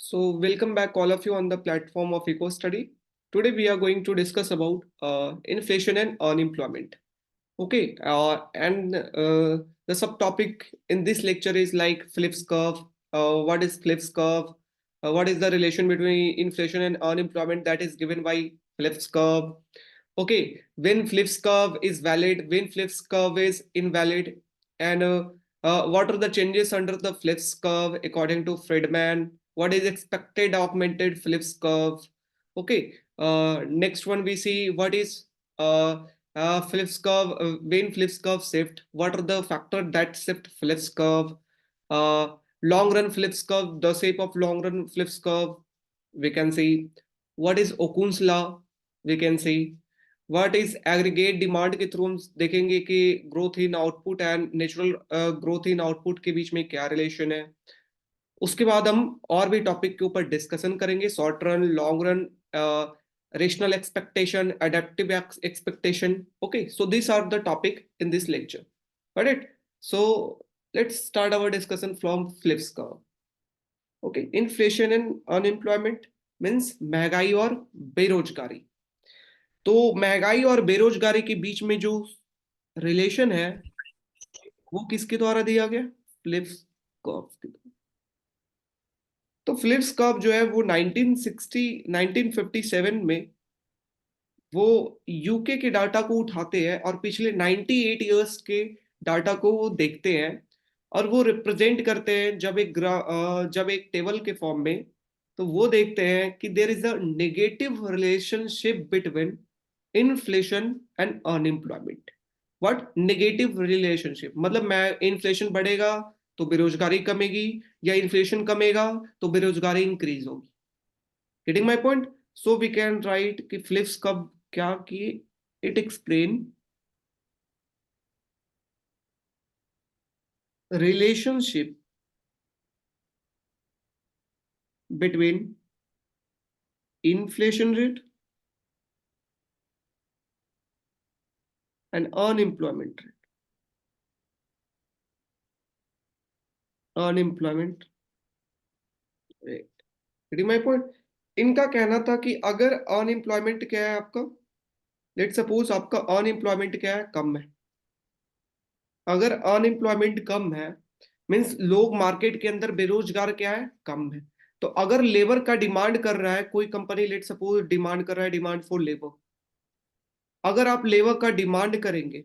So welcome back all of you on the platform of EcoStudy. Today we are going to discuss about inflation and unemployment. Okay, and the subtopic in this lecture is like Phillips curve. What is Phillips curve? What is the relation between inflation and unemployment that is given by Phillips curve? Okay, when Phillips curve is valid, when Phillips curve is invalid, and what are the changes under the Phillips curve according to Friedman? What is expected augmented Phillips curve? Okay, next one we see what is Phillips curve, when Phillips curve shift, what are the factors that shift Phillips curve? Uh, Long run Phillips curve, the shape of long run Phillips curve, we can see. What is Okun's law? We can see. What is aggregate demand के through हम देखेंगे कि growth in output and natural growth in output के बीच में क्या relation है. उसके बाद हम और भी टॉपिक के ऊपर डिस्कशन करेंगे, short run, long run, rational expectation, adaptive expectation. Okay, so these are the topic in this lecture. Got it? So let's start our discussion from Phillips curve. Okay, inflation and unemployment means महंगाई और बेरोजगारी. तो महंगाई और बेरोजगारी के बीच में जो रिलेशन है वो किसके द्वारा दिया गया? फिलिप्स कर्व के द्वारा. तो फिलिप्स कर्व जो है वो 1957 में वो यूके के डाटा को उठाते हैं और पिछले 98 इयर्स के डाटा को वो देखते हैं और वो रिप्रेजेंट करते हैं जब एक टेबल के फॉर्म में. तो वो देखते हैं कि there is a negative relationship between inflation and unemployment. What negative relationship मतलब, मैं इन्फ्लेशन बढ़ेगा तो बेरोजगारी कमेगी, या इन्फ्लेशन कमेगा तो बेरोजगारी इंक्रीज होगी. Getting my point? So we can write कि फिलिप्स कब क्या कि it explain relationship between inflation rate and unemployment rate. Getting my point? इनका कहना था कि अगर अनएम्प्लॉयमेंट क्या है आपका, लेट सपोज आपका अनएम्प्लॉयमेंट क्या है, कम है. अगर अनएम्प्लॉयमेंट कम है मीन्स लोग मार्केट के अंदर बेरोजगार क्या है, कम है. तो अगर लेबर का डिमांड कर रहा है कोई कंपनी, लेट सपोज डिमांड कर रहा है, डिमांड फॉर लेबर. अगर आप लेबर का डिमांड करेंगे,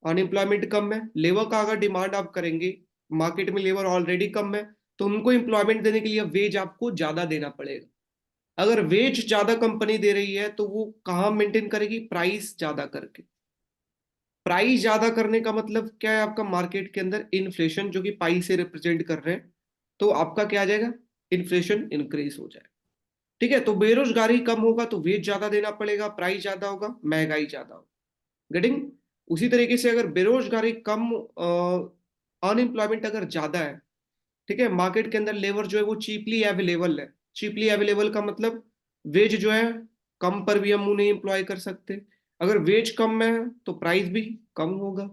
अनएम्प्लॉयमेंट कम है, लेबर का अगर डिमांड आप करेंगे, मार्केट में लेबर ऑलरेडी कम है, तो उनको एम्प्लॉयमेंट देने के लिए वेज आपको ज्यादा देना पड़ेगा. अगर वेज ज्यादा कंपनी दे रही है तो वो कहाँ मेंटेन करेगी? प्राइस ज्यादा करके. प्राइस ज्यादा करने का मतलब क्या है आपका? मार्केट के अंदर इन्फ्लेशन जो कि पाई से रिप्रेजेंट कर रहे हैं, तो आपका क्या आ जाएगा? इन्फ्लेशन इंक्रीज हो जाएगा. ठीक है, तो बेरोजगारी कम होगा तो वेज ज्यादा देना पड़ेगा, प्राइस ज्यादा होगा, महंगाई ज्यादा होगा. गेटिंग? उसी तरीके से अगर बेरोजगारी कम, अनएम्प्लॉयमेंट अगर ज्यादा है, ठीक है, मार्केट के अंदर लेबर जो है वो चीपली अवेलेबल है. चीपली अवेलेबल का मतलब वेज जो है कम पर भी हम उन्हें एम्प्लॉय कर सकते. अगर वेज कम है तो प्राइस भी कम होगा,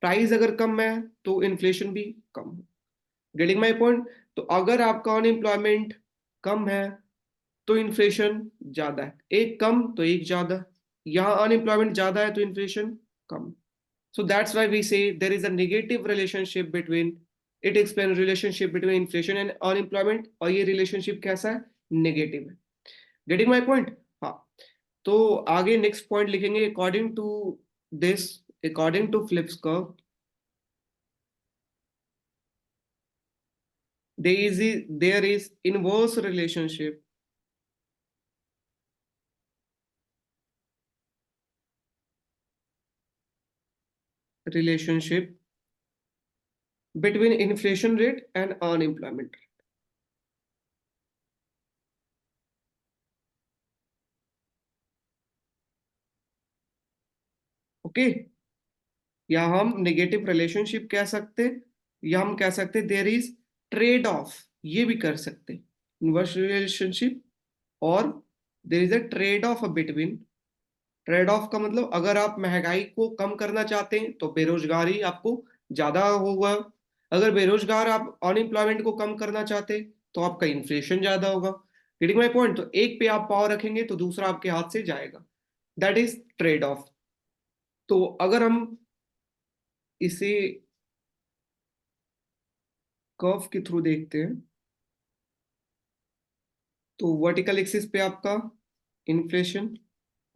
प्राइस अगर कम है तो इन्फ्लेशन भी कम होगा. Getting my point? तो अगर आपका अनएम्प्लॉयमेंट कम है तो इन्फ्लेशन ज्यादा है, एक कम तो एक ज्यादा. यहाँ अनएम्प्लॉयमेंट ज्यादा है तो inflation come. So that's why we say there is a negative relationship between, it explains relationship between inflation and unemployment, और ये relationship कैसा है? नेगेटिव है. Getting my point? हाँ. तो आगे नेक्स्ट पॉइंट लिखेंगे according to this, according to Phillips curve there is inverse relationship between inflation rate and unemployment rate. Okay, या हम नेगेटिव रिलेशनशिप कह सकते, या हम कह सकते देयर इज ट्रेड ऑफ, ये भी कर सकते इनवर्स रिलेशनशिप. और there is a trade off between, trade off का मतलब अगर आप महंगाई को कम करना चाहते हैं तो बेरोजगारी आपको ज्यादा होगा. अगर बेरोजगार आप अनएम्प्लॉयमेंट को कम करना चाहते तो आपका इन्फ्लेशन ज्यादा होगा। Getting my point? तो एक पे आप पावर रखेंगे तो दूसरा आपके हाथ से जाएगा, दैट इज ट्रेड ऑफ। तो अगर हम इसे कर्व के थ्रू देखते हैं तो वर्टिकल एक्सिस पे आपका इन्फ्लेशन,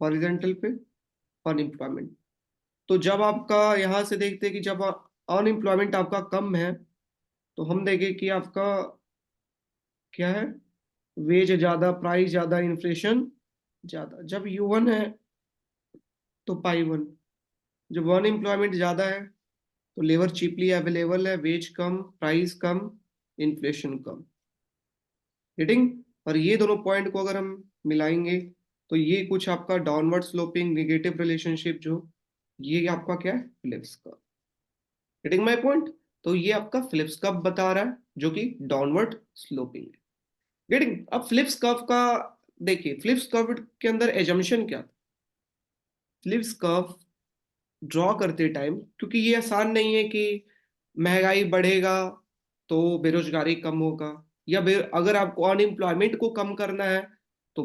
हॉरिजॉन्टल पे अनएम्प्लॉयमेंट। तो जब आपका यहां से देखते हैं कि जब अनएम्प्लॉयमेंट आपका कम है तो हम देखें कि आपका क्या है, वेज ज्यादा, प्राइस ज्यादा, इन्फ्लेशन ज्यादा। जब U1 है तो पाई 1। जब अनएम्प्लॉयमेंट ज्यादा है तो लेबर चीपली अवेलेबल है, वेज कम, प्राइस कम, इन्फ्लेशन कम। गेटिंग? और ये दोनों पॉइंट को अगर हम मिलाएंगे तो ये कुछ आपका डाउनवर्ड स्लोपिंग नेगेटिव रिलेशनशिप, जो ये आपका क्या है, Phillips curve. Getting my point? तो ये आपका फिलिप्स कर्व बता रहा है जो कि डाउनवर्ड स्लोपिंग है। गेटिंग? अब फिलिप्स कर्व का देखिए, फिलिप्स कर्व के अंदर एजम्पशन क्या था। फिलिप्स कर्व ड्रॉ करते टाइम, क्योंकि ये आसान नहीं है कि महंगाई बढ़ेगा तो बेरोजगारी कम होगा, या अगर आपको अनएम्प्लॉयमेंट को कम करना है तो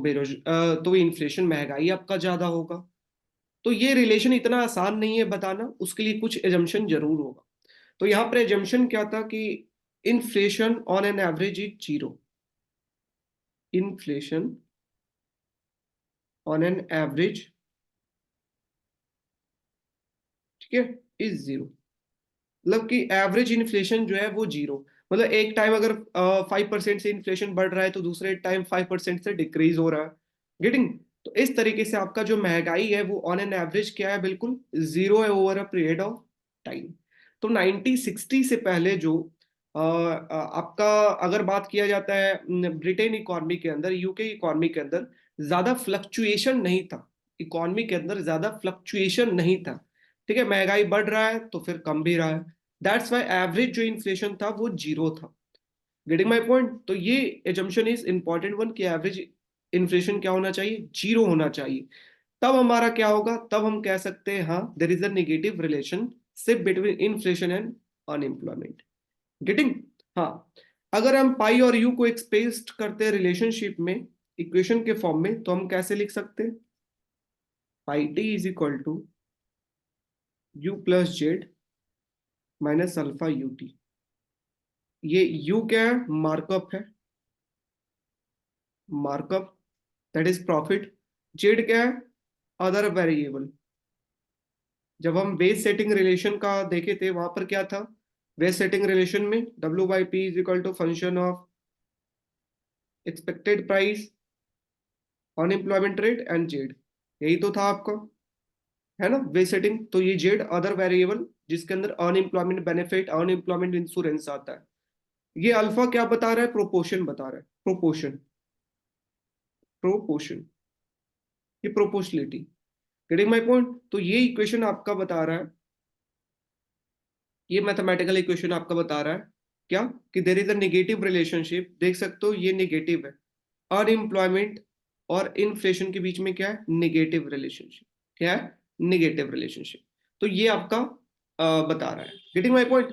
तो इन्फ्लेशन, महंगाई आपका ज्यादा होगा। तो ये रिलेशन इतना आसान नहीं है बताना, उसके लिए कुछ एजम्पशन जरूर होगा। तो यहाँ पर एजम्पशन क्या था कि inflation on an average is zero. Inflation on an average, ठीक है, इज जीरो। मतलब कि एवरेज इन्फ्लेशन जो है वो जीरो, मतलब एक टाइम अगर 5% से इन्फ्लेशन बढ़ रहा है तो दूसरे टाइम 5% से डिक्रीज हो रहा है। गेटिंग? तो इस तरीके से आपका जो महंगाई है वो ऑन एन एवरेज क्या है, बिल्कुल जीरो है over a period of time. तो 1960 से पहले जो आपका अगर बात किया जाता है ब्रिटेन इकोनॉमी के अंदर, यूके इकोनॉमी के अंदर ज्यादा फ्लक्चुएशन नहीं था। इकोनॉमी के अंदर ज्यादा फ्लक्चुएशन नहीं था। ठीक है, महंगाई बढ़ रहा है तो फिर कम भी रहा है। दैट्स वाई एवरेज जो इन्फ्लेशन था वो जीरो था। Getting my point? तो ये एजम्पशन इज इंपॉर्टेंट वन कि एवरेज इन्फ्लेशन क्या होना चाहिए, जीरो होना चाहिए। तब हमारा क्या होगा, तब हम कह सकते हैं हाँ देर is a negative relationship between inflation and unemployment. Getting? हाँ, अगर हम पाई और यू को एक्सप्रेस करते हैं रिलेशनशिप में, इक्वेशन के फॉर्म में, तो हम कैसे लिख सकते हैं, pi t is equal to u plus z minus alpha u t. ये यू क्या है, मार्कअप है, markup, that is profit. Z क्या है, अदर वेरिएबल। जब हम बेस सेटिंग रिलेशन का देखे थे वहां पर क्या था, बेस सेटिंग रिलेशन में W/P is equal to function of expected price, unemployment rate and Z. यही तो था आपका, है ना, बेस सेटिंग। तो ये जेड अदर वेरिएबल जिसके अंदर अनएम्प्लॉयमेंट बेनिफिट, अनएम्प्लॉयमेंट इंश्योरेंस आता है। ये अल्फा क्या बता रहा है, प्रोपोर्शन बता रहा है, प्रोपोर्शन, प्रोपोर्शन, ये प्रोपोर्शनलिटी। Getting my point? तो ये इक्वेशन आपका बता रहा है, ये मैथमेटिकल इक्वेशन आपका बता रहा है क्या, कि there is a negative relationship. देख सकते हो ये नेगेटिव है, अनएम्प्लॉयमेंट और इन्फ्लेशन के बीच में क्या है, नेगेटिव रिलेशनशिप। क्या है, नेगेटिव रिलेशनशिप। तो ये आपका बता रहा है। Getting my point?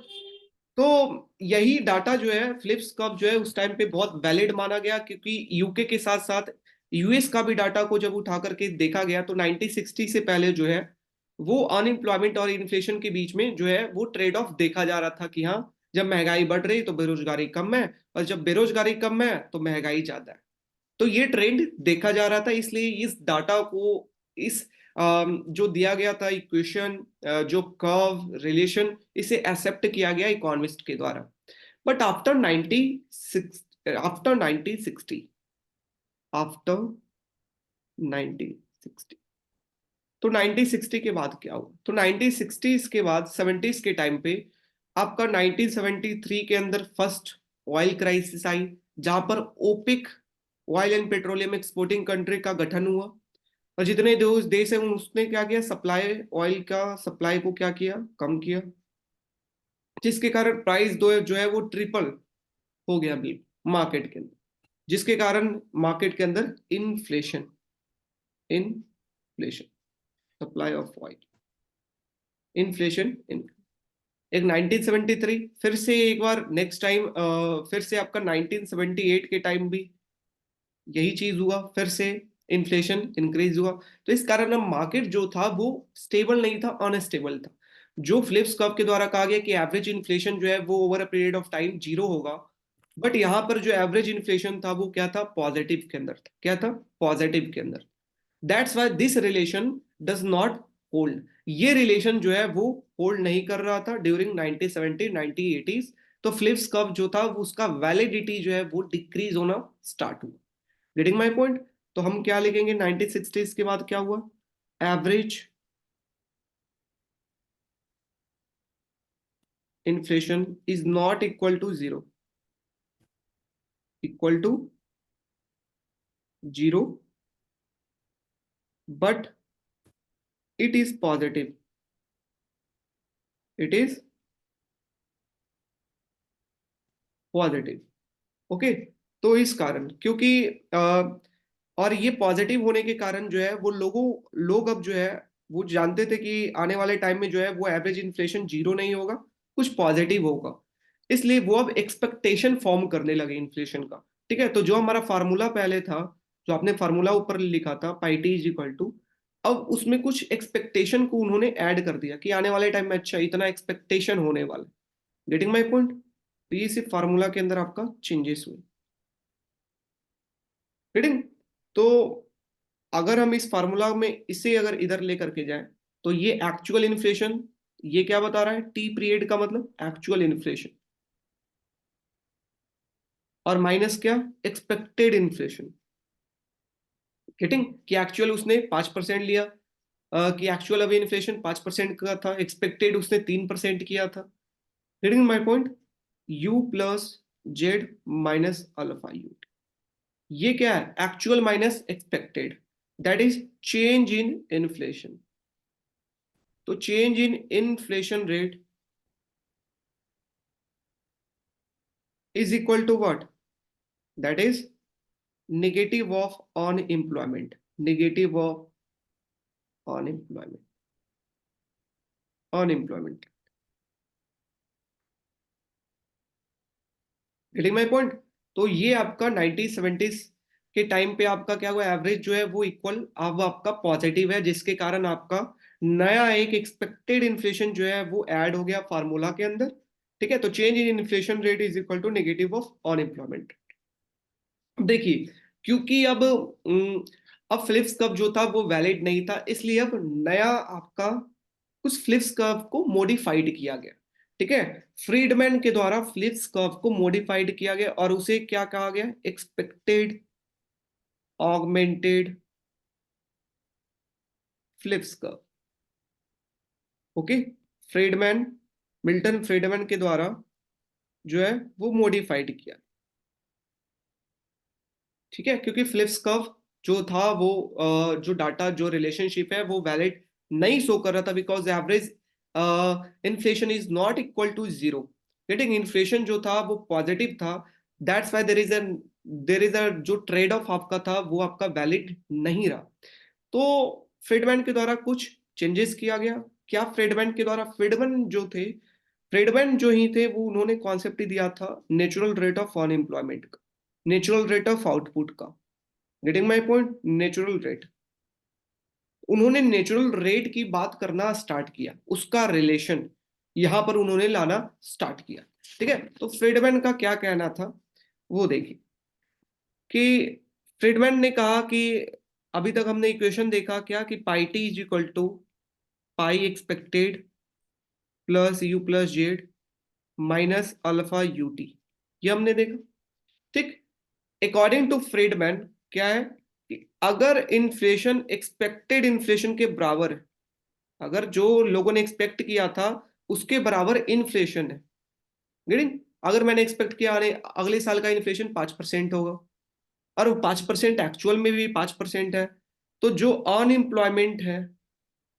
तो यही डाटा जो है फिलिप्स कर्व जो है उस टाइम पे बहुत वैलिड माना गया, क्योंकि यूके के साथ साथ यूएस का भी डाटा को जब उठा करके देखा गया तो 1960 से पहले जो है वो अनएम्प्लॉयमेंट और इन्फ्लेशन के बीच में जो है वो ट्रेड ऑफ देखा जा रहा था कि हाँ, जब महंगाई बढ़ रही तो बेरोजगारी कम है, और जब बेरोजगारी कम है तो महंगाई ज्यादा है। तो ये ट्रेंड देखा जा रहा था, इसलिए इस डाटा को, इस जो दिया गया था इक्वेशन, जो कर्व रिलेशन, इसे एक्सेप्ट किया गया इकोनॉमिस्ट के द्वारा। बट आफ्टर 1960, आफ्टर 1960, तो 1960 के बाद क्या हुआ, तो 1960s के बाद 70s के टाइम पे आपका 1973 के अंदर फर्स्ट ऑयल क्राइसिस आई, जहां पर OPEC, oil and petroleum exporting country का गठन हुआ। और जितने देश है उसने क्या किया, सप्लाई, ऑयल का सप्लाई को क्या किया, कम किया, जिसके कारण प्राइस दो जो है वो ट्रिपल हो गया बिल मार्केट के अंदर, जिसके कारण मार्केट के अंदर inflation, inflation, supply of oil, inflation, एक 1973, फिर से एक बार नेक्स्ट टाइम फिर से आपका 1978 के टाइम भी यही चीज हुआ, फिर से इन्फ्लेशन इंक्रीज हुआ। तो इस कारण अब मार्केट जो था वो स्टेबल नहीं था, अनस्टेबल था। जो फिलिप्स कर्व के द्वारा कहा गया कि एवरेज इन्फ्लेशन जो है वो over a period of time zero होगा, बट यहाँ पर जो एवरेज इन्फ्लेशन था वो क्या था, पॉजिटिव के अंदर था। क्या था, पॉजिटिव के अंदर। That's why this relation does not hold. ये रिलेशन जो है वो होल्ड नहीं कर रहा था ड्यूरिंग 1970 1980s। तो फिलिप्स कर्व जो था उसका वैलिडिटी जो है वो डिक्रीज होना स्टार्ट हुआ। Getting my point. तो हम क्या लिखेंगे 1960s के बाद क्या हुआ, average inflation is not equal to zero, equal to zero, but it is positive, it is positive. Okay. तो इस कारण क्योंकि और ये पॉजिटिव होने के कारण जो है वो लोग अब जो है वो जानते थे कि आने वाले टाइम में जो है वो एवरेज इन्फ्लेशन जीरो नहीं होगा, कुछ पॉजिटिव होगा। इसलिए वो अब एक्सपेक्टेशन फॉर्म करने लगे इन्फ्लेशन का। ठीक है, तो जो हमारा फार्मूला पहले था, जो आपने फार्मूला ऊपर लिखा था पाई टी इज इक्वल टू, अब उसमें कुछ एक्सपेक्टेशन को उन्होंने ऐड कर दिया कि आने वाले टाइम में अच्छा इतना एक्सपेक्टेशन होने वाला है। Getting my point. तो ये सिर्फ फार्मूला के अंदर आपका चेंजेस हुए। गेटिंग। तो अगर हम इस फार्मूला में इसे अगर इधर लेकर के जाएं, तो ये एक्चुअल इन्फ्लेशन, ये क्या बता रहा है, टी पीरियड का मतलब एक्चुअल इन्फ्लेशन, और माइनस क्या, एक्सपेक्टेड इन्फ्लेशन। गेटिंग, कि एक्चुअल उसने 5% लिया, कि एक्चुअल अभी इन्फ्लेशन 5% का था, एक्सपेक्टेड उसने 3% किया था। Getting my point. U plus z minus alpha u, ये क्या है, actual minus expected, that is change in inflation. तो change in inflation rate is equal to what, that is negative of unemployment, negative of unemployment, unemployment. Getting my point. तो ये आपका 1970s के time पे आपका क्या हुआ, एवरेज जो है वो इक्वल अब आपका पॉजिटिव है, जिसके कारण आपका नया एक एक्सपेक्टेड इन्फ्लेशन जो है वो ऐड हो गया फार्मूला के अंदर। ठीक है, तो change in inflation rate is equal to negative of unemployment. देखिए, क्योंकि अब फिलिप्स कर्व जो था वो वैलिड नहीं था, इसलिए अब नया आपका उस फिलिप्स कर्व को मॉडिफाइड किया गया। ठीक है, फ्रीडमैन के द्वारा फिलिप्स कर्व को मॉडिफाइड किया गया और उसे क्या कहा गया, expected augmented Phillips curve. Okay, Friedman, Milton Friedman के द्वारा जो है वो मॉडिफाइड किया। ठीक है, क्योंकि फिलिप्स कर्व जो था वो जो डाटा जो रिलेशनशिप है वो वैलिड नहीं शो कर रहा था, because average inflation is not equal to zero. Getting, inflation जो था वो पॉजिटिव था। That's why there is a जो ट्रेड ऑफ आपका था वो आपका वैलिड नहीं रहा। तो फ्रीडमैन के द्वारा कुछ चेंजेस किया गया। क्या फ्रीडमैन के द्वारा, फ्रीडमैन जो ही थे वो उन्होंने कॉन्सेप्ट ही दिया था नेचुरल रेट ऑफ अनएम्प्लॉयमेंट का, नेचुरल रेट ऑफ आउटपुट का। Getting my point, natural rate. उन्होंने नेचुरल रेट की बात करना स्टार्ट किया, उसका रिलेशन यहां पर उन्होंने लाना स्टार्ट किया। ठीक है, तो फ्रीडमैन का क्या कहना था वो देखिए, कि फ्रीडमैन ने कहा कि अभी तक हमने इक्वेशन देखा क्या, कि pi t is equal to pi expected plus u plus z minus alpha u t, ये हमने देखा। ठीक, अकॉर्डिंग टू फ्रीडमैन क्या है, कि अगर इन्फ्लेशन एक्सपेक्टेड इन्फ्लेशन के बराबर है, अगर जो लोगों ने एक्सपेक्ट किया था उसके बराबर इन्फ्लेशन है, गेटिंग, अगर मैंने एक्सपेक्ट किया अगले साल का इन्फ्लेशन 5% होगा, और वो 5% एक्चुअल में भी 5% है, तो जो अनएम्प्लॉयमेंट है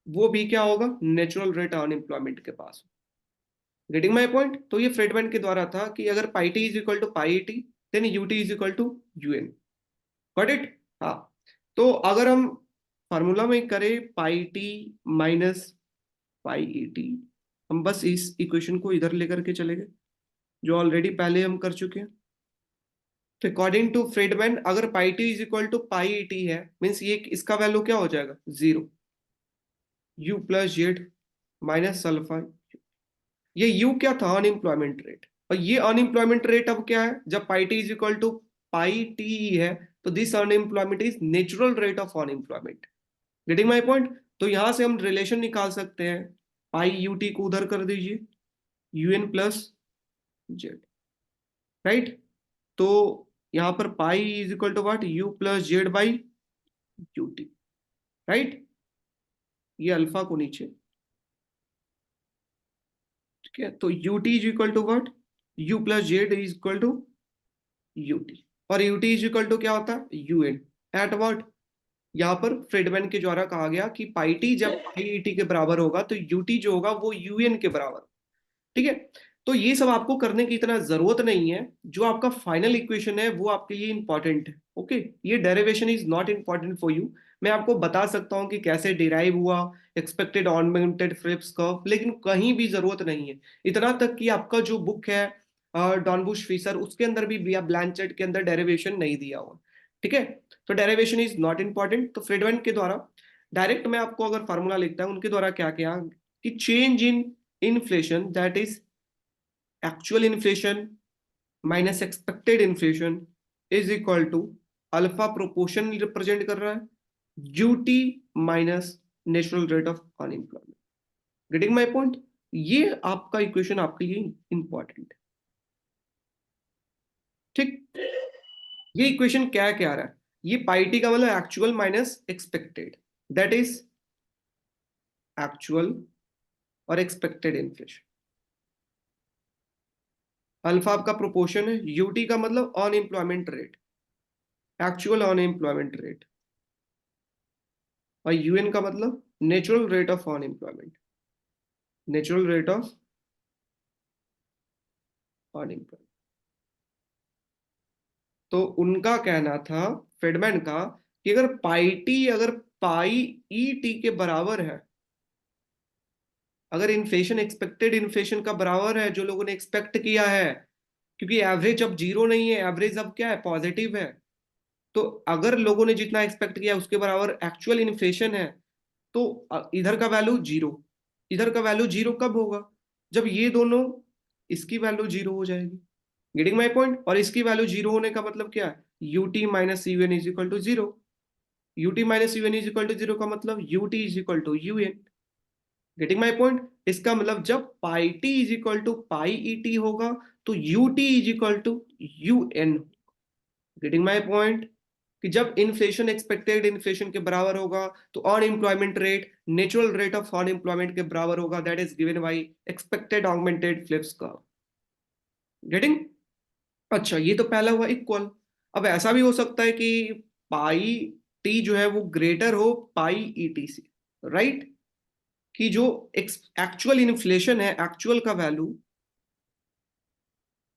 वो भी क्या होगा, नेचुरल रेट अनएम्प्लॉयमेंट के पास। Getting my point. तो ये फ्रेडमैन के द्वारा था कि अगर pi t is equal to pi t, then u t is equal to u n. Got it. हाँ, तो अगर हम फार्मूला में करें pi t minus pi e t, हम बस इस इक्वेशन को इधर लेकर के चले गए, जो ऑलरेडी पहले हम कर चुके हैं। तो अकॉर्डिंग टू फ्रीडमैन, अगर pi t is equal to pi e t है, मीन्स ये इसका वैल्यू क्या हो जाएगा, 0, u plus z minus alpha. ये यू क्या था, अनएम्प्लॉयमेंट रेट, और ये अनएम्प्लॉयमेंट रेट अब क्या है, जब pi t is equal to pi t है, तो this unemployment is natural rate of unemployment. Getting my point. तो यहां से हम रिलेशन निकाल सकते हैं, पाई यू टी को उधर कर दीजिए, u n plus z, right. तो यहां पर pi is equal to what, u plus z by u t, right. ये अल्फा को नीचे, ठीक है। तो u t is equal to what, u plus z is equal to u t, और u t is equal to क्या होता है, यू एन एट व्हाट, यहाँ पर फ्रीडमैन के द्वारा कहा गया कि पाई टी जब पाई ई टी के बराबर होगा तो यूटी जो होगा वो यूएन के बराबर, ठीक है। तो ये सब आपको करने की इतना जरूरत नहीं है, जो आपका फाइनल इक्वेशन है वो आपके लिए इंपॉर्टेंट है, ओके। ये derivation is not important for you. मैं आपको बता सकता हूँ कि कैसे डिराइव हुआ एक्सपेक्टेड ऑनबाउंडेड फ्लिप्स कर्व, लेकिन कहीं भी जरूरत नहीं है। इतना तक कि आपका जो बुक है डॉनबुश फिशर, उसके अंदर भी ब्लैंचेट के अंदर डेरिवेशन नहीं दिया हुआ, ठीक है। तो डेरिवेशन इज नॉट इंपॉर्टेंट। तो फ्रीडमैन के द्वारा डायरेक्ट मैं आपको अगर फार्मूला लिखता हूं, उनके द्वारा क्या किया कि change in inflation that is actual inflation minus expected inflation is equal to alpha proportion represent कर रहा है UT minus natural rate of unemployment. Getting my point. ये आपका इक्वेशन आपके लिए इंपॉर्टेंट है, ठीक। ये इक्वेशन क्या क्या आ रहा है, ये पाई टी का मतलब actual minus expected, that is actual और एक्सपेक्टेड इन्फ्लेशन। अल्फा आपका प्रोपोर्शन है, यूटी का मतलब unemployment rate, actual unemployment rate, और यूएन का मतलब natural rate of unemployment, natural rate of unemployment. तो उनका कहना था फेडमैन का कि अगर पाई टी अगर पाई ई टी के बराबर है, अगर इन्फ्लेशन एक्सपेक्टेड इन्फ्लेशन का बराबर है जो लोगों ने एक्सपेक्ट किया है, क्योंकि एवरेज अब जीरो नहीं है, एवरेज अब क्या है, पॉजिटिव है। तो अगर लोगों ने जितना एक्सपेक्ट किया उसके बराबर एक्चुअल इन्फ्लेशन है, तो इधर का वैल्यू जीरो, इधर का वैल्यू जीरो कब होगा, जब ये दोनों, इसकी वैल्यू जीरो हो जाएगी। Getting my point. और इसकी वैल्यू जीरो होने का मतलब क्या है, u T minus you n is equal to zero. U T minus you n is equal to zero का मतलब u t is equal to u n. Getting my point. इसका मतलब जब pi t is equal to pi e t होगा, तो u t is equal to u n. Getting my point. कि जब inflation expected inflation के बराबर होगा, तो unemployment rate natural rate of unemployment के बराबर होगा, that is given by expected augmented Phillips curve. Getting. अच्छा, ये तो पहला हुआ इक्वल। अब ऐसा भी हो सकता है कि पाई टी जो है वो ग्रेटर हो पाई ई टी से, राइट। कि जो एक्चुअल इन्फ्लेशन है, एक्चुअल का वैल्यू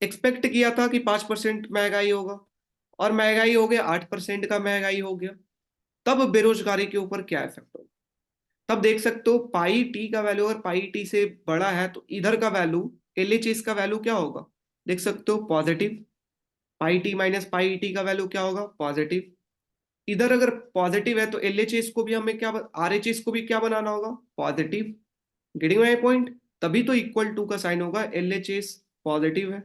एक्सपेक्ट किया था कि 5% महंगाई होगा, और महंगाई हो गया 8% का महंगाई हो गया, तब बेरोजगारी के ऊपर क्या इफेक्ट होगा। तब देख सकते हो पाई टी का वैल्यू अगर पाई टी से बड़ा है, तो इधर का वैल्यू एल एच एस का वैल्यू क्या होगा, देख सकते हो पॉजिटिव। पाई टी माइनस पाई टी का वैल्यू क्या होगा, पॉजिटिव। इधर अगर पॉजिटिव है तो एल एच एस को भी हमें क्या, आर एच एस को भी क्या बनाना होगा, पॉजिटिव। Getting my point. तभी तो इक्वल टू का साइन होगा, एल एच एस पॉजिटिव है,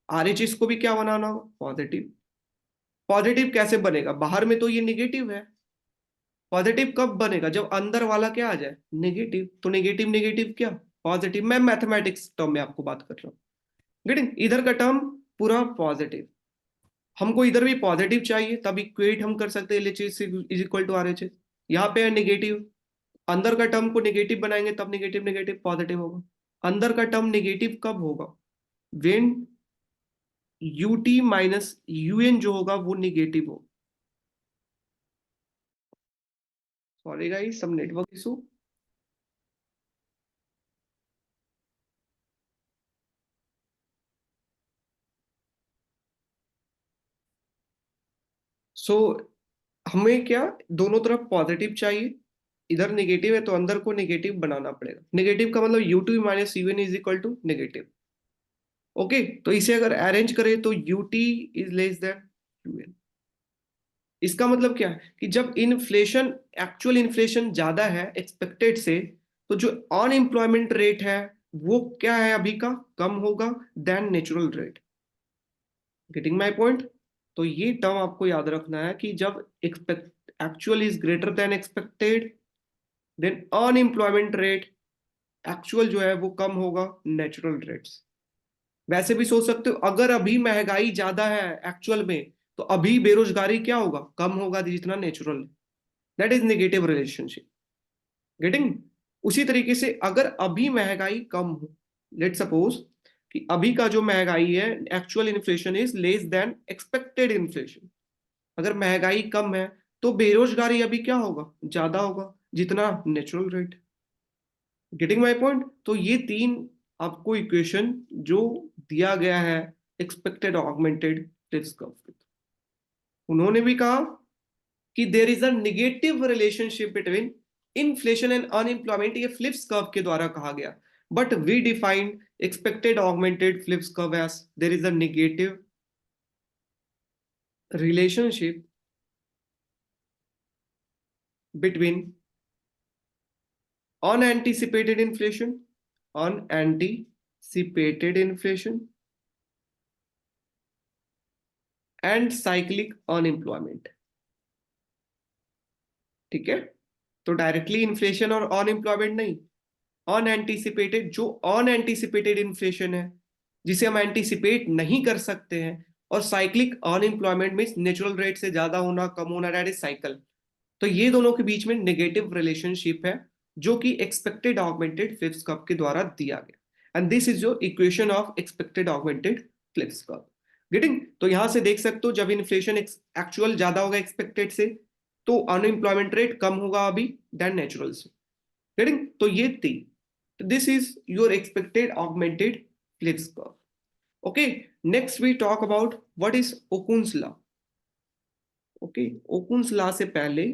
आर एच एस को भी क्या बनाना होगा, पॉजिटिव। पॉजिटिव कैसे बनेगा, बाहर में तो ये निगेटिव है, पॉजिटिव कब बनेगा, जब अंदर वाला क्या आ जाए, नेगेटिव। तो नेगेटिव नेगेटिव क्या, पॉजिटिव। मैं मैथमेटिक्स टर्म में आपको बात कर रहा हूँ। गेटिंग। इधर का टर्म पूरा पॉजिटिव, हमको इधर भी पॉजिटिव चाहिए, तब इक्वेट हम कर सकते हैं L H S is equal to R H S. यहाँ पे है नेगेटिव, अंदर का टर्म को नेगेटिव बनाएंगे तब नेगेटिव नेगेटिव पॉजिटिव होगा। अंदर का टर्म नेगेटिव कब होगा, when U T minus you N जो होगा वो नेगेटिव हो। सॉरी गाइस, सब नेटवर्क इशू। सो हमें क्या, दोनों तरफ पॉजिटिव चाहिए, इधर नेगेटिव है तो अंदर को नेगेटिव बनाना पड़ेगा। नेगेटिव का मतलब u2 minus un is equal to negative. Okay, तो इसे अगर अरेंज करें तो ut is less than un। इसका मतलब क्या है कि जब इन्फ्लेशन, एक्चुअल इन्फ्लेशन ज्यादा है एक्सपेक्टेड से, तो जो अनएम्प्लॉयमेंट रेट है वो क्या है अभी का, कम होगा than natural rate. Getting my point? तो ये टर्म आपको याद रखना है कि जब expect actual is greater than expected, then unemployment rate, actual जो है वो कम होगा नेचुरल रेट्स। वैसे भी सोच सकते हो अगर अभी महंगाई ज्यादा है एक्चुअल में, तो अभी बेरोजगारी क्या होगा, कम होगा जितना natural. That is negative relationship. Getting? उसी तरीके से अगर अभी महंगाई कम हो, लेट सपोज कि अभी का जो महंगाई है, actual inflation is less then expected inflation, अगर महंगाई कम है तो बेरोजगारी अभी क्या होगा, ज्यादा होगा जितना natural rate. Getting my point? तो ये तीन आपको इक्वेशन जो दिया गया है एक्सपेक्टेड ऑगमेंटेड रिस्क कर्व, उन्होंने भी कहा कि there is a negative relationship between inflation and unemployment, ये फ्लिप्स कर्व के द्वारा कहा गया। But we defined expected augmented Phillips curve as there is a negative relationship between unanticipated inflation, unanticipated inflation and cyclic unemployment। ठीक है, तो directly inflation और unemployment नहीं, अनएंटिसिपेटेड, जो अनएंटिसिपेटेड इन्फ्लेशन है जिसे हम एंटिसिपेट नहीं कर सकते हैं, और cyclic unemployment means natural rate से ज्यादा होना कम होना, दैट इज साइकिल। तो ये दोनों के बीच में नेगेटिव रिलेशनशिप है जो कि एक्सपेक्टेड ऑगमेंटेड फ्लिप्स कर्व के द्वारा दिया गया, and this is your equation of expected augmented Phillips curve. Getting? तो यहां से देख सकते हो जब इन्फ्लेशन एक्चुअल ज्यादा होगा एक्सपेक्टेड से, तो अनएम्प्लॉयमेंट रेट कम होगा अभी देन नेचुरल से। गेटिंग? तो ये थी, this is your expected augmented Phillips curve. Okay, next we talk about what is Okun's law. Okay, Okun's law से पहले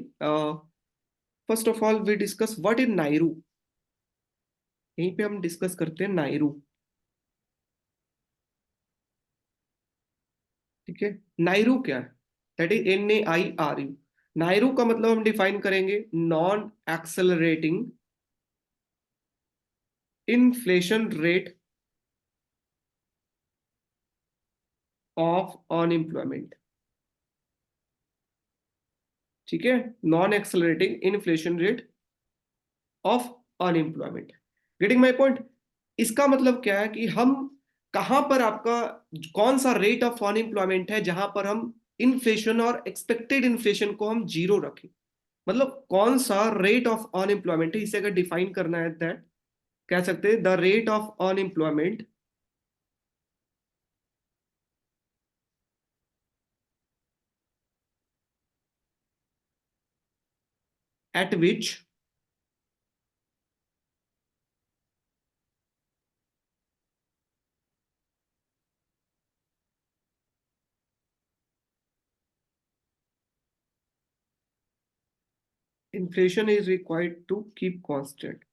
first of all we discuss what is NAIRU. यहीं पे हम डिस्कस करते हैं नाइरू। ठीक है, नाइरू क्या है? That is NAIRU। नाइरू का मतलब हम डिफाइन करेंगे non accelerating inflation rate of unemployment. ठीक है, non accelerating inflation rate of unemployment. Getting my point? इसका मतलब क्या है कि हम कहां पर आपका कौन सा रेट ऑफ अनएम्प्लॉयमेंट है जहां पर हम इन्फ्लेशन और एक्सपेक्टेड इन्फ्लेशन को हम जीरो रखें, मतलब कौन सा रेट ऑफ अनएम्प्लॉयमेंट है, इसे अगर डिफाइन करना है दैट कह सकते हैं the rate of unemployment at which inflation is required to keep constant,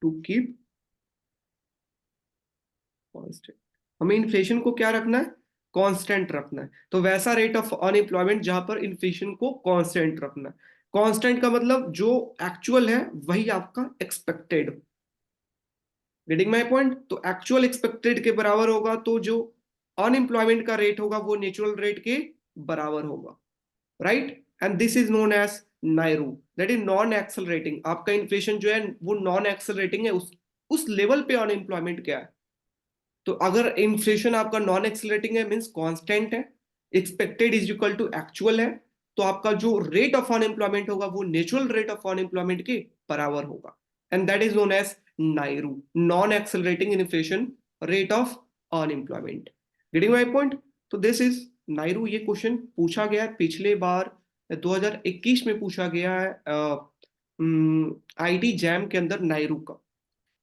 to keep constant. हमें इन्फ्लेशन को क्या रखना है, कांस्टेंट रखना है। तो वैसा रेट ऑफ अनएम्प्लॉयमेंट जहां पर इन्फ्लेशन को कांस्टेंट रखना है। कांस्टेंट का मतलब जो एक्चुअल है वही आपका एक्सपेक्टेड हो। Getting my point? तो एक्चुअल एक्सपेक्टेड के बराबर होगा, तो जो अनएम्प्लॉयमेंट का रेट होगा वो नेचुरल रेट के बराबर होगा, right? And this is known as NAIRU, that is non accelerating. आपका इन्फ्लेशन जो है वो नॉन एक्सेलरेटिंग है, उस लेवल पे अनएम्प्लॉयमेंट क्या है। तो अगर इन्फ्लेशन आपका नॉन एक्सेलरेटिंग है मींस कांस्टेंट है, expected is equal to actual है, तो आपका जो रेट ऑफ अनएम्प्लॉयमेंट होगा वो नेचुरल रेट ऑफ अनएम्प्लॉयमेंट के बराबर होगा, and that is known as NAIRU, non accelerating inflation rate of unemployment. Getting my point? तो दिस इज नाइरू। ये क्वेश्चन पूछा गया है पिछले बार 2021 में पूछा गया है आईटी जैम के अंदर नाइरू का।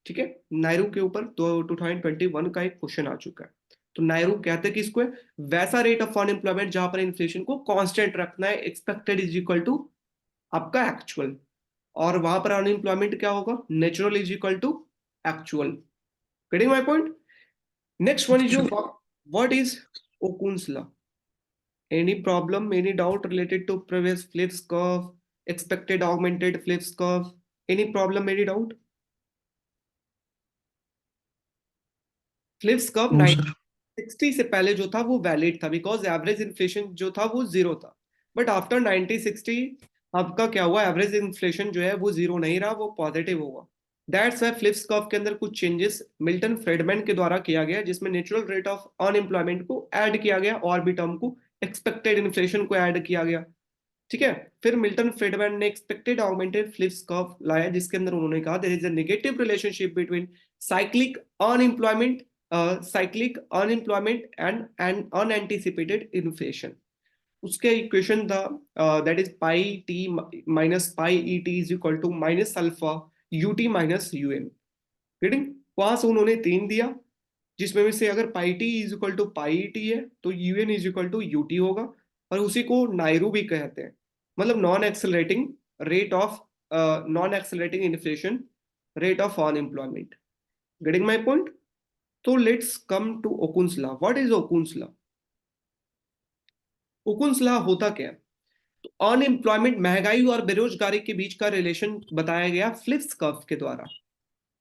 ठीक है, नायरू के ऊपर तो 2021 का एक क्वेश्चन आ चुका है। तो नायरू कहते किसको है, वैसा रेट ऑफ अनएम्प्लॉयमेंट जहां पर इन्फ्लेशन को कांस्टेंट रखना है, एक्सपेक्टेड इज इक्वल टू आपका एक्चुअल, और वहां पर अनएम्प्लॉयमेंट क्या होगा, natural is equal to actual. Getting my point. Next one is Sure. What is Okun's law. Any problem, any doubt related to previous Phillips curve, expected augmented Phillips curve, any problem, any doubt. Phillips curve No, sir. 1960 से पहले जो था वो valid था, because average inflation जो था वो zero था। बट आफ्टर 1960 आपका क्या हुआ, एवरेज इन्फ्लेशन जो है वो जीरो नहीं रहा, वो पॉजिटिव हुआ। दैट्स वाई फ्लिप्स कर्व के अंदर कुछ चेंजेस मिल्टन फ्रीडमैन के द्वारा किया गया, जिसमें नेचुरल रेट ऑफ अनएम्प्लॉयमेंट को ऐड किया गया और भी टर्म को, एक्सपेक्टेड इन्फ्लेशन को ऐड किया गया। ठीक है। फिर मिल्टन फ्रीडमैन ने एक्सपेक्टेड ऑगमेंटेड फ्लिप्स कर्व लाया, जिसके अंदर उन्होंने कहा there is a negative relationship between cyclic unemployment cyclic unemployment and unanticipated inflation. उसके इक्वेशन था that is pi t minus pi e t is equal to minus alpha u T minus you n. Reading, वहां से उन्होंने तीन दिया, जिसमें में से अगर pi t is equal to pi t है तो you n is equal to u t होगा, और उसी को नायरू भी कहते हैं, मतलब non accelerating rate of non accelerating inflation rate of unemployment. Getting my point. तो let's come to Okun's law. What is Okun's law. Okun's law होता क्या है, तो अनएम्प्लॉयमेंट, महंगाई और बेरोजगारी के बीच का रिलेशन बताया गया फ्लिप्स कर्व के द्वारा,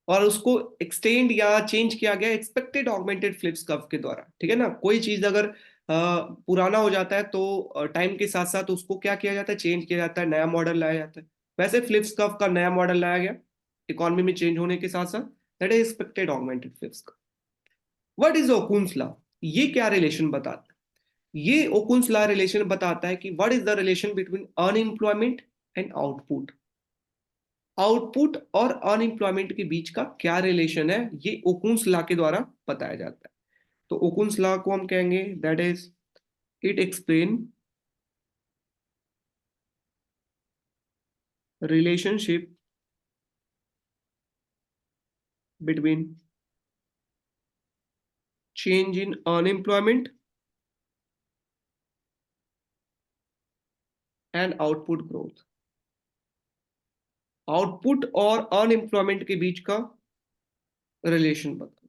और उसको एक्सटेंड या चेंज किया गया एक्सपेक्टेड ऑगमेंटेड फ्लिप्स कर्व के द्वारा। ठीक है ना, कोई चीज अगर पुराना हो जाता है तो टाइम के साथ साथ उसको क्या किया जाता है, चेंज किया जाता है, नया मॉडल लाया जाता है। वैसे फ्लिप्स कर्व का नया मॉडल लाया गया इकोनॉमी में चेंज होने के साथ साथ, that is expected augmented Phillips curve. What is Okun's law, ये क्या रिलेशन बताता है, ये ओकुन्स लॉ रिलेशन बताता है कि what is the relation between unemployment and output. Output और अनएम्प्लॉयमेंट के बीच का क्या रिलेशन है, ये ओकुन्स लॉ के द्वारा बताया जाता है। तो ओकुन्स लॉ को हम कहेंगे that is it explain relationship between change in unemployment and output growth. Output और अनएम्प्लॉयमेंट के बीच का रिलेशन बता,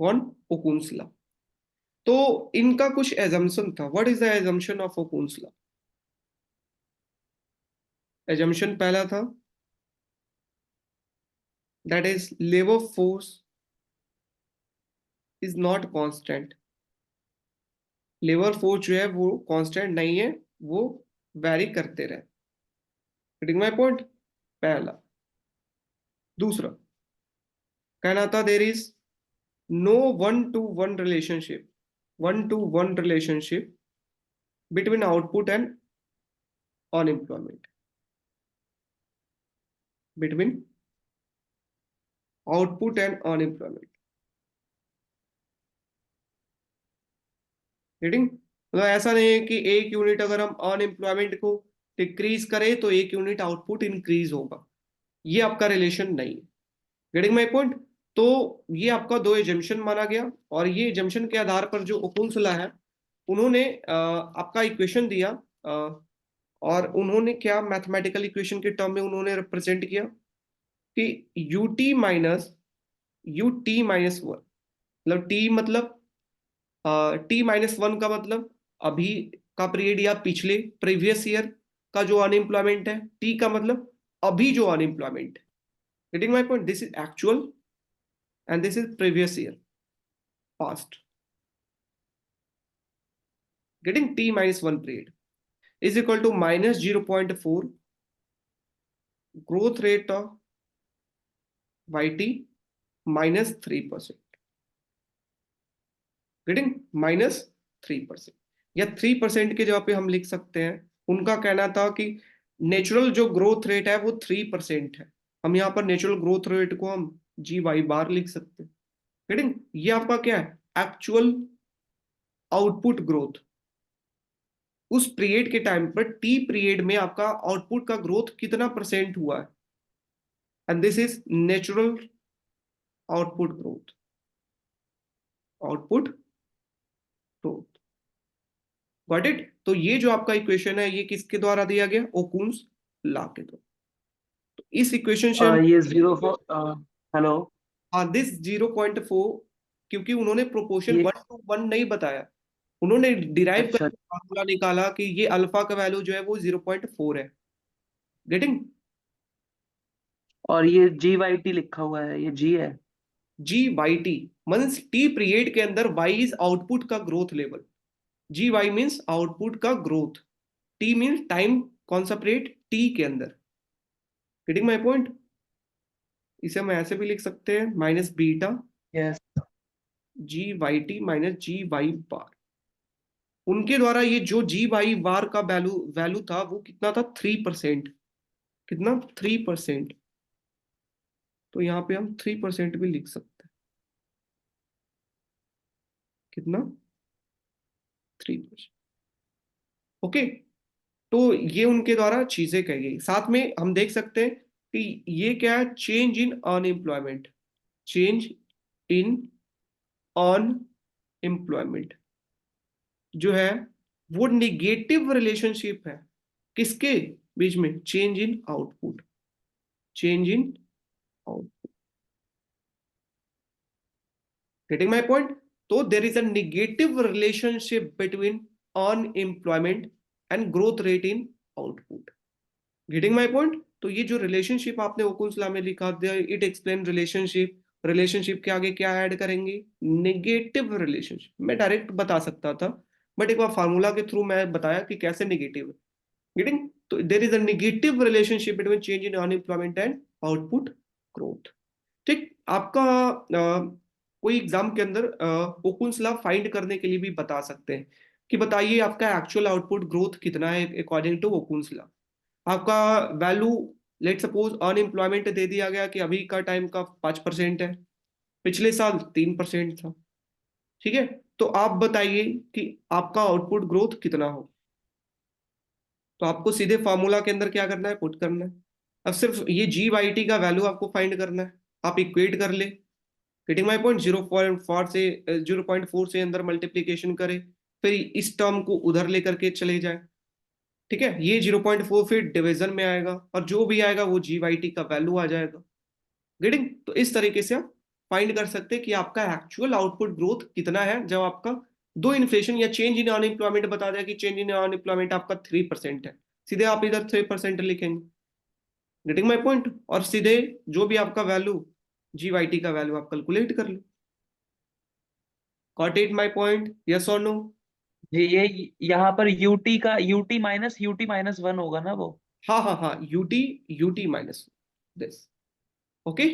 कौन, ओकुन्स लॉ। तो इनका कुछ एजम्पशन था। What is the assumption of Okun's law. Assumption पहला था that is labour force is not constant. Labour force जो है वो कांस्टेंट नहीं है, वो वैरी करते रहे। गेटिंग माय पॉइंट, पहला। दूसरा कहना था there is no one to one relationship between output and unemployment, between output and unemployment. Reading, मतलब ऐसा नहीं है कि एक यूनिट अगर हम अनएम्प्लॉयमेंट को डिक्रीज करें तो एक यूनिट आउटपुट इंक्रीज होगा, ये आपका रिलेशन नहीं है। Getting my point. तो ये आपका दो एजम्पशन माना गया, और ये एजम्पशन के आधार पर जो ओकुन्सला है उन्होंने आपका इक्वेशन दिया, और उन्होंने क्या मैथमेटिकल इक्वेशन के टर्म में उन्होंने रिप्रेजेंट किया कि यू टी माइनस वन, मतलब टी मतलब टी माइनस वन का मतलब अभी का पीरियड या पिछले प्रीवियस ईयर का जो अनएम्प्लॉयमेंट है, टी का मतलब अभी जो अनएम्प्लॉयमेंट है। Getting my point, this is actual and this is previous year past. Getting T minus one period is equal to minus 0.4 growth rate of YT minus 3%, getting minus 3%, या 3% के जगह पे हम लिख सकते हैं, उनका कहना था कि नेचुरल जो ग्रोथ रेट है वो 3% है। हम यहाँ पर नेचुरल ग्रोथ रेट को हम जी वाई बार लिख सकते हैं। गेटिंग, ये आपका क्या है, एक्चुअल आउटपुट ग्रोथ उस पीरियड के टाइम पर, टी पीरियड में आपका आउटपुट का ग्रोथ कितना परसेंट हुआ है, and this is natural output growth. Output growth. Got it. तो ये जो आपका इक्वेशन है ये किसके द्वारा दिया गया, ओकुन्स लॉ के द्वारा। तो इस इक्वेशन से हम ये 0 हेलो। दिस 0.4, क्योंकि उन्होंने प्रोपोर्शन ये 1:1 नहीं बताया, उन्होंने डिराइव अच्छा, करके फार्मूला निकाला कि ये अल्फा का वैल्यू जो है वो 0.4 है। गेटिंग। और ये GYT लिखा हुआ है, ये G है। GYT मीन्स टी पीरियड के अंदर वाई इज आउटपुट का growth level. GY means output का ग्रोथ, टी मीन्स टाइम, कौन सा पीरियड, टी के अंदर। Getting my point. इसे हम ऐसे भी लिख सकते हैं minus beta yes. GYT minus GY बार। उनके द्वारा ये जो GY बार का वैल्यू वैल्यू था वो कितना था, 3%। कितना, 3%। तो यहाँ पे हम 3% भी लिख सकते हैं। कितना, 3%। ओके। तो ये उनके द्वारा चीजें कही गई। साथ में हम देख सकते हैं कि ये क्या है, change in unemployment. Change in unemployment जो है वो निगेटिव रिलेशनशिप है किसके बीच में, change in output. Change in output. Getting my point. तो there is a negative relationship between unemployment and growth rate in output. Getting my point. तो ये जो रिलेशनशिप आपने ओकुन्स लॉ में लिखा दिया, इट एक्सप्लेन रिलेशनशिप। रिलेशनशिप के आगे क्या ऐड करेंगे, नेगेटिव रिलेशनशिप। मैं डायरेक्ट बता सकता था, बट एक बार फार्मूला के थ्रू मैं बताया कि कैसे नेगेटिव है। गेटिंग। तो there is a negative relationship between change in unemployment and output growth. ठीक। आपका कोई एग्जाम के अंदर ओकुन्स लॉ फाइंड करने के लिए भी बता सकते हैं कि बताइए आपका एक्चुअल आउटपुट ग्रोथ कितना है अकॉर्डिंग टू ओकुन्स लॉ। आपका वैल्यू, लेट सपोज अनएम्प्लॉयमेंट दे दिया गया कि अभी का टाइम का 5% है, पिछले साल 3% था। ठीक है। तो आप बताइए कि आपका आउटपुट ग्रोथ कितना हो। तो आपको सीधे फॉर्मूला के अंदर क्या करना है, पुट करना है। अब सिर्फ ये GYT का वैल्यू आपको फाइंड करना है। आप इक्वेट कर ले। Getting my point. 0.4 से अंदर मल्टीप्लीकेशन करे, फिर इस टर्म को उधर लेकर के चले जाए। ठीक है। ये 0.4 फिर डिवीजन में आएगा और जो भी आएगा वो GYT का वैल्यू आ जाएगा। गेटिंग। तो इस तरीके से आप फाइंड कर सकते हैं कि आपका एक्चुअल आउटपुट ग्रोथ कितना है जब आपका दो इन्फ्लेशन या चेंज इन अनएम्प्लॉयमेंट बता दिया कि चेंज इन अनएम्प्लॉयमेंट आपका 3% है, सीधे आप इधर 3% लिखेंगे। Getting my point. और सीधे जो भी आपका वैल्यू, GYT का वैल्यू आप कैलकुलेट कर लो। Got it my point, yes और नो। ये यहाँ पर UT-1 होगा ना वो। हाँ हाँ हाँ, UT, UT minus this. Okay.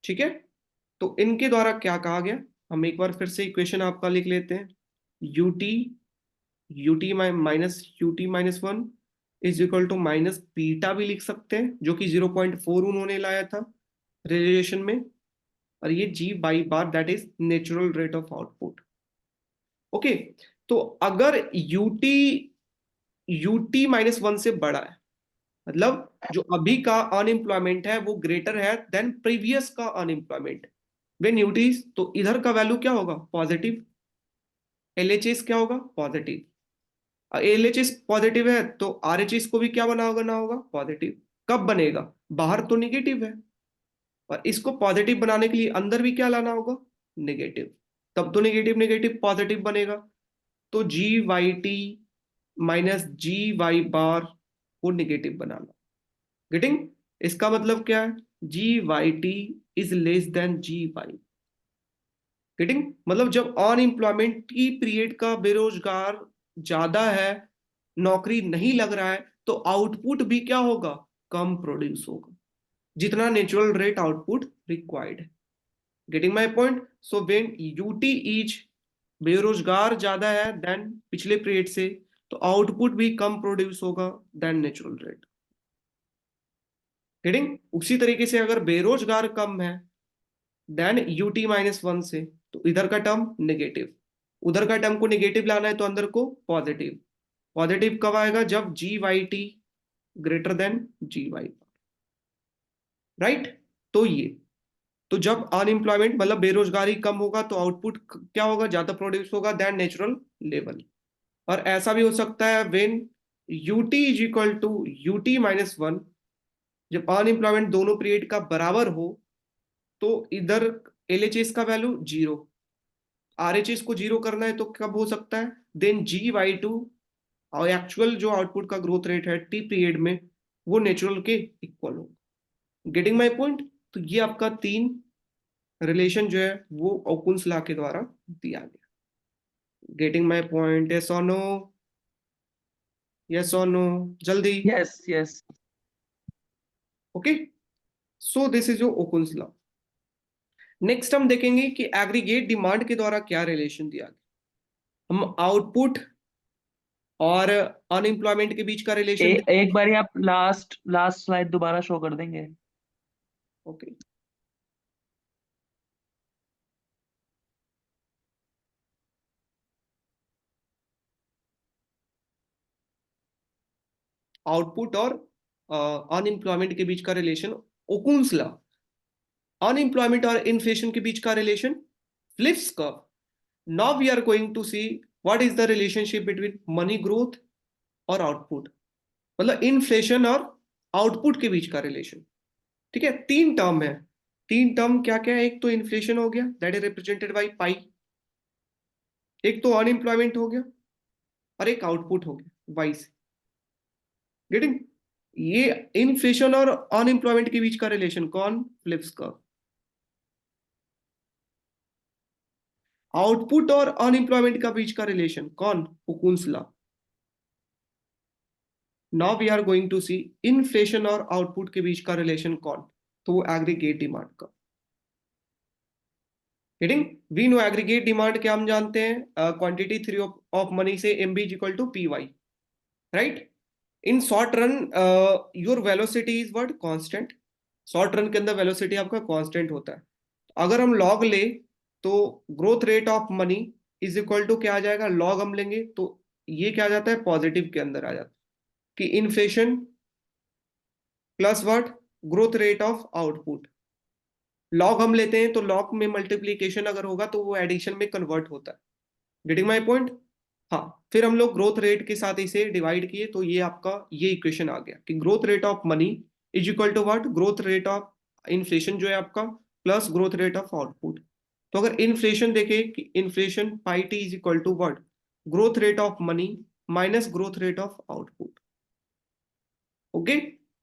ठीक है। तो इनके द्वारा क्या कहा गया, हम एक बार फिर से इक्वेशन आपका लिख लेते हैं। UT, UT minus UT minus 1 is equal to minus beta भी लिख सकते हैं, जो कि 0.4 उन्होंने लाया था रिलेशन में। और ये G/बार that is natural rate of output. Okay. तो अगर यूटी यूटी माइनस 1 से बड़ा है, मतलब जो अभी का अनएम्प्लॉयमेंट है वो ग्रेटर है देन प्रीवियस का अनएम्प्लॉयमेंट, व्हेन यूटी, तो इधर का वैल्यू क्या होगा, पॉजिटिव। LHS क्या होगा, पॉजिटिव। LHS पॉजिटिव है तो RHS को भी क्या बनाना होगा, पॉजिटिव। कब बनेगा, बाहर तो निगेटिव है, और इसको पॉजिटिव बनाने के लिए अंदर भी क्या लाना होगा, नेगेटिव। तब तो नेगेटिव नेगेटिव पॉजिटिव बनेगा। तो GYT माइनस GY बार को नेगेटिव बनाना। गेटिंग। इसका मतलब क्या है, GYT is less then GY। Getting. मतलब जब अनएम्प्लॉयमेंट की पीरियड का बेरोजगार ज्यादा है, नौकरी नहीं लग रहा है, तो आउटपुट भी क्या होगा, कम प्रोड्यूस होगा, जितना नेचुरल रेट आउटपुट रिक्वायर्ड है। Getting my point. So when UT is, बेरोजगार ज्यादा है देन पिछले पीरियड से, तो आउटपुट भी कम प्रोड्यूस होगा देन नेचुरल रेट। गेटिंग। उसी तरीके से अगर बेरोजगार कम है देन यूटी माइनस 1 से, तो इधर का टर्म नेगेटिव, उधर का टर्म को नेगेटिव लाना है तो अंदर को पॉजिटिव। पॉजिटिव कब आएगा, जब GYT greater than GY। Right. तो ये तो जब अनएम्प्लॉयमेंट मतलब बेरोजगारी कम होगा तो आउटपुट क्या होगा, ज्यादा प्रोड्यूस होगा देन नेचुरल लेवल। और ऐसा भी हो सकता है when UT is equal to UT minus one, जब अनएम्प्लॉयमेंट दोनों पीरियड का बराबर हो तो इधर एलएचएस का वैल्यू जीरो, आरएचएस को जीरो करना है तो कब हो सकता है, देन जी बाई टू और एक्चुअल जो आउटपुट का ग्रोथ रेट है टी पीरियड में वो नेचुरल के इक्वल हो। Getting my point. तो ये आपका तीन रिलेशन जो है वो ओकुन्स लॉ के द्वारा दिया गया। गेटिंग माई पॉइंट, यस और नो, यस और नो, जल्दी। Yes yes. Okay, so this is your Okun's law. Next हम देखेंगे कि एग्रीगेट डिमांड के द्वारा क्या रिलेशन दिया गया। हम आउटपुट और अनएम्प्लॉयमेंट के बीच का रिलेशन एक बारी आप लास्ट लास्ट स्लाइड दोबारा शो कर देंगे? ओके, आउटपुट और अनएम्प्लॉयमेंट के बीच का रिलेशन ओकुन्स लॉ। अनएम्प्लॉयमेंट और इन्फ्लेशन के बीच का relation Phillips curve. Now we are going to see what is the relationship between money growth और आउटपुट, मतलब इन्फ्लेशन और आउटपुट के बीच का रिलेशन। ठीक है, तीन टर्म है। तीन टर्म क्या क्या है, एक तो इन्फ्लेशन हो गया that is represented by pi, एक तो अनएम्प्लॉयमेंट हो गया और एक आउटपुट हो गया वाई से। गेटिंग, ये इन्फ्लेशन और अनएम्प्लॉयमेंट के बीच का रिलेशन कौन, फ्लिप्स कर्व। आउटपुट और अनएम्प्लॉयमेंट का बीच का रिलेशन कौन, Okun's law. Now we are going to see inflation और आउटपुट के बीच का रिलेशन कौन, तो वो एग्रीगेट डिमांड का। Getting, we know aggregate demand क्या हम जानते हैं, क्वांटिटी थ्री ऑफ मनी से m v is equal to p y, right. In short run your velocity is what, constant. Short run के अंदर वेलोसिटी आपका कांस्टेंट होता है। अगर हम लॉग ले तो growth rate of money is equal to क्या आ जाएगा, लॉग हम लेंगे तो ये क्या आ जाता है, पॉजिटिव के अंदर आ जाता है कि inflation plus what, growth rate of output. Log हम लेते हैं तो लॉग में मल्टीप्लीकेशन अगर होगा तो वो एडिशन में कन्वर्ट होता है। Getting my point. हाँ, फिर हम लोग ग्रोथ रेट के साथ इसे डिवाइड किए तो ये आपका ये इक्वेशन आ गया कि growth rate of money is equal to what, growth rate of inflation जो है आपका plus growth rate of output. तो अगर इन्फ्लेशन देखे कि inflation pi t is equal to what, growth rate of money minus growth rate of output. Okay,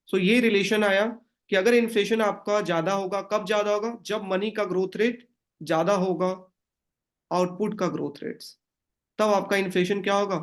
so ये relation आया कि अगर इन्फ्लेशन आपका ज्यादा होगा, कब ज्यादा होगा, जब मनी का ग्रोथ रेट ज्यादा होगा आउटपुट का ग्रोथ रेट्स, तब आपका इन्फ्लेशन क्या होगा,